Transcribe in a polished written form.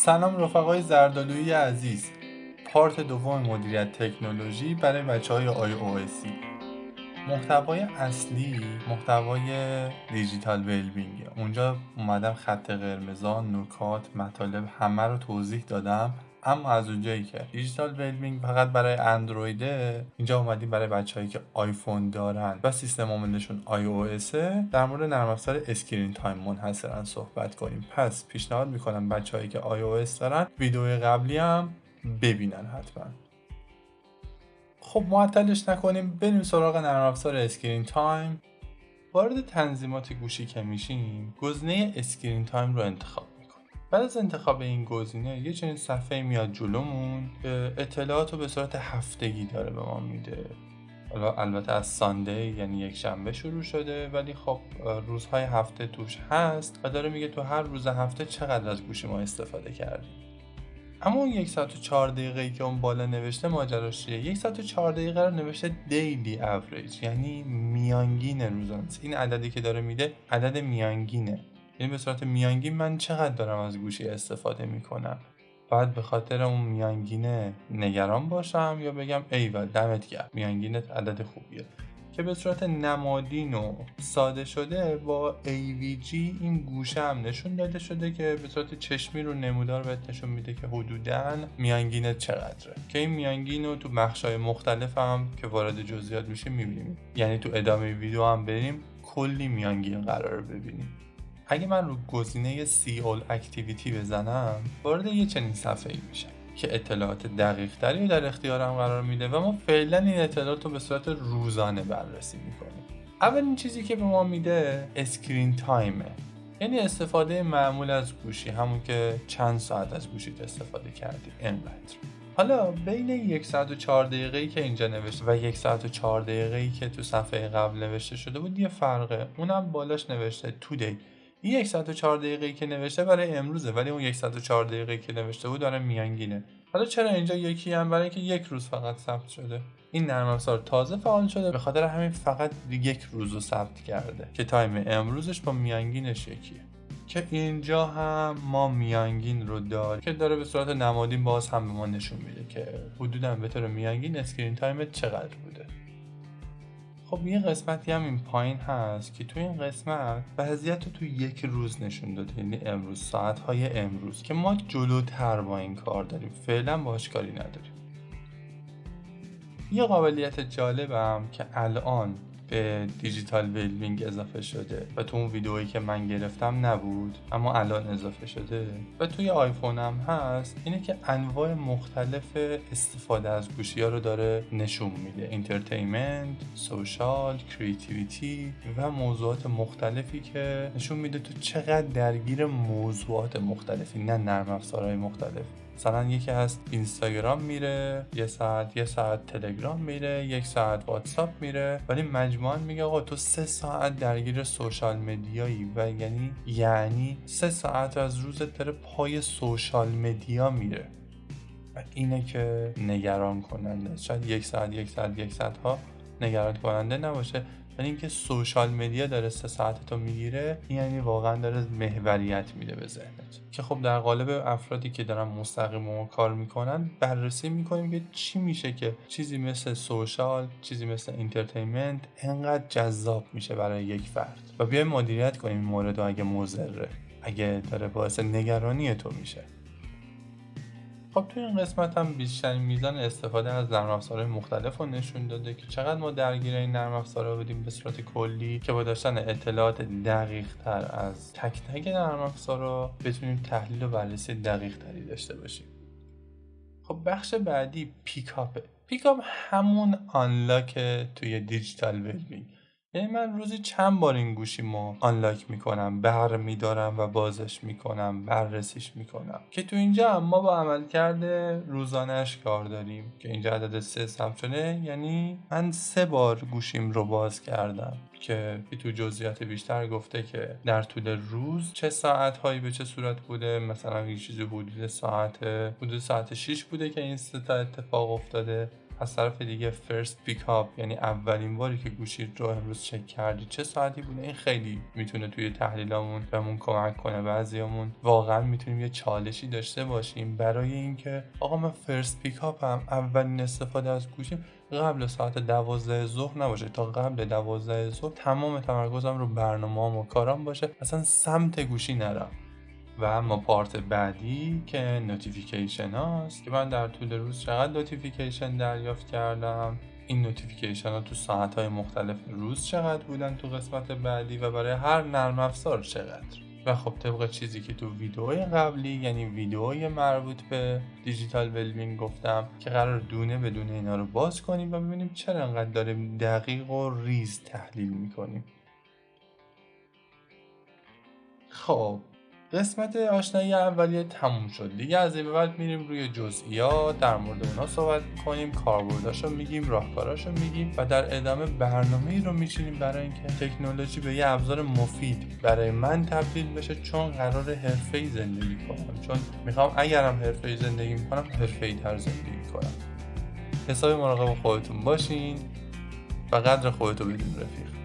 سلام رفقای زردآلویی عزیز. پارت دوم مدیریت تکنولوژی برای بچهای iOS. محتوای اصلی محتوای دیجیتال ویلبینگ. اونجا اومدم خط قرمزا، نکات، مطالب همه رو توضیح دادم. اما از اونجایی که دیجیتال ویلبینگ فقط برای اندرویده، اینجا اومدیم برای بچه‌هایی که آیفون دارن و سیستم عاملشون iOS در مورد نرم افزار اسکرین تایم منحصرا صحبت کنیم. پس پیشنهاد میکنم بچه‌هایی که iOS دارن ویدیو قبلی هم ببینن حتما. خب معطلش نکنیم، بریم سراغ نرم افزار اسکرین تایم. وارد تنظیمات گوشی که میشیم، گزینه اسکرین تایم رو انتخاب میکنیم. بعد از انتخاب این گزینه یه چنین صفحه میاد جلومون که اطلاعات رو به صورت هفتگی داره به ما میده. البته از ساندی یعنی یک شنبه شروع شده، ولی خب روزهای هفته توش هست و داره میگه تو هر روز هفته چقدر از گوشی ما استفاده کردیم. اما اون 1 ساعت و 4 دقیقه‌ای که اون بالا نوشته ماجراش چیه؟ 1 ساعت و 4 دقیقه رو نوشته دیلی اوریج، یعنی میانگین روزانه. این عددی که داره میده عدد میانگینه، یعنی به صورت میانگین من چقدر دارم از گوشی استفاده میکنم. باید به خاطر اون میانگینه نگران باشم یا بگم ایول دمت گرم، میانگینت عدد خوبیه. که به صورت نمادین و ساده شده با AVG این گوشه هم نشون داده شده که به صورت چشمی رو نمودار بهت نشون میده که حدوداً میانگین چقدره، که این میانگین رو تو بخش‌های مختلف هم که وارد جزئیات میشه میبینیم. یعنی تو ادامه ویدیو هم بریم کلی میانگین قراره ببینیم. اگه من رو گزینه See All Activity بزنم وارد یه چنین صفحه‌ای میشم که اطلاعات دقیق تری رو در اختیارم قرار میده و ما فعلا این اطلاعات رو به صورت روزانه بررسی میکنیم. اولین چیزی که به ما میده اسکرین تایمه، یعنی استفاده معمول از گوشی، همون که چند ساعت از گوشیت استفاده کردی انقدر. حالا بین 1 ساعت و 4 دقیقه‌ای که اینجا نوشته و 1 ساعت و 4 دقیقه‌ای که تو صفحه قبل نوشته شده بود یه فرقه، اونم بالاش نوشته today. این 1 ساعت و 4 دقیقه‌ای که نوشته برای امروزه، ولی اون 1 ساعت و 4 دقیقه‌ای که نوشته بود داره میانگینه. حالا چرا اینجا یکی هم؟ برای اینکه یک روز فقط ثبت شده. این نرم افزار تازه فعال شده، به خاطر همین فقط یک روز رو ثبت کرده که تایم امروزش با میانگینش یکیه. که اینجا هم ما میانگین رو داریم که داره به صورت نمادین باز هم به ما نشون میده که حدوداً به طور میانگین اسکرین تایمت چقدر بوده. خب یه قسمتی هم این پایین هست که تو این قسمت وضعیت رو تو یک روز نشون داده، یعنی امروز، ساعتهای امروز، که ما جلوتر با این کار داریم، فعلا باهاش کاری نداریم. یه قابلیت جالبم که الان به دیجیتال ویلبینگ اضافه شده و تو اون ویدئویی که من گرفتم نبود اما الان اضافه شده و توی آیفون هم هست، اینه که انواع مختلف استفاده از گوشی ها رو داره نشون میده. انترتینمنت، سوشال، کریتیویتی و موضوعات مختلفی که نشون میده تو چقدر درگیر موضوعات مختلفی، نه نرم افزارهای مختلف. مثلا یکی از اینستاگرام میره یه ساعت تلگرام میره، 1 ساعت واتساپ میره، ولی مجموعاً میگه آقا تو 3 ساعت درگیر سوشال مدیایی و یعنی 3 ساعت از روزت داره پای سوشال مدیا میره. و اینه که نگران کننده. شاید 1 ساعت ها نگران کننده نباشه، ولی اینکه سوشال مدیا داره 3 ساعتتو میگیره، یعنی واقعا داره محوریت میده به ذهنت. که خب در قالب افرادی که دارن مستقیما کار میکنن بررسی میکنیم که چی میشه که چیزی مثل سوشال، چیزی مثل انترتینمنت انقدر جذاب میشه برای یک فرد و بیایم مدیریت کنیم این موردو اگه مضره، اگه داره باعث نگرانی تو میشه. خب توی این قسمت هم بیشترین میزان استفاده از نرم افزارهای مختلف رو نشون داده که چقدر ما درگیر این نرم افزارها بودیم به صورت کلی، که با داشتن اطلاعات دقیق تر از تک تک نرم افزارها بتونیم تحلیل و بررسی دقیق تری داشته باشیم. خب بخش بعدی پیکاپ همون آنلاک توی دیجیتال ویلبینگ، یعنی من روزی چند بار این گوشیمو آنلاک میکنم، برمیدارم و بازش میکنم، بررسیش میکنم. که تو اینجا هم ما با عملکرد روزانه‌اش کار داریم که اینجا عدد 3 ثبت شده، یعنی من 3 بار گوشیم رو باز کردم که تو جزئیات بیشتر گفته که در طول روز چه ساعت‌هایی به چه صورت بوده. مثلا یه چیزی حدود ساعت 6 بوده که این 3 تا اتفاق افتاده از طرف دیگه فرست پیکاپ، یعنی اولین باری که گوشی رو امروز چک کردی چه ساعتی بوده، این خیلی میتونه توی تحلیلامون بهمون کمک کنه. بعضیامون واقعا میتونیم یه چالشی داشته باشیم برای اینکه آقا من فرست پیکاپم، اولین استفاده از گوشیم قبل ساعت 12 ظهر نباشه، تا قبل 12 ظهر تمام تمرکزم رو برنامه‌ام و کارام باشه، اصلا سمت گوشی نرم. و اما پارت بعدی که نوتیفیکیشن هاست که من در طول روز چقدر نوتیفیکیشن دریافت کردم، این نوتیفیکیشن ها تو ساعت های مختلف روز چقدر بودن تو قسمت بعدی و برای هر نرم افزار چقدر. و خب طبق چیزی که تو ویدئوی قبلی، یعنی ویدئوی مربوط به دیجیتال ولبینگ گفتم که قرار دونه به دونه اینا رو باز کنیم و ببینیم چرا انقدر داریم دقیق و ریز تحلیل میکنیم. خب قسمت آشنایی اولیه تموم شد دیگه. از این به بعد میریم روی جزئیات، در مورد اونا صحبت میکنیم، کاربرداشو میگیم، راهکاراشو میگیم و در ادامه برنامه‌ای رو میچینیم برای اینکه تکنولوژی به یه ابزار مفید برای من تبدیل بشه، چون قرار حرفه‌ای زندگی کنم، چون میخوام اگرم حرفه‌ای زندگی میکنم حرفه‌ای تر زندگی کنم. حسابی مراقب خودتون باشین و قدر خودتو بدین رفیق.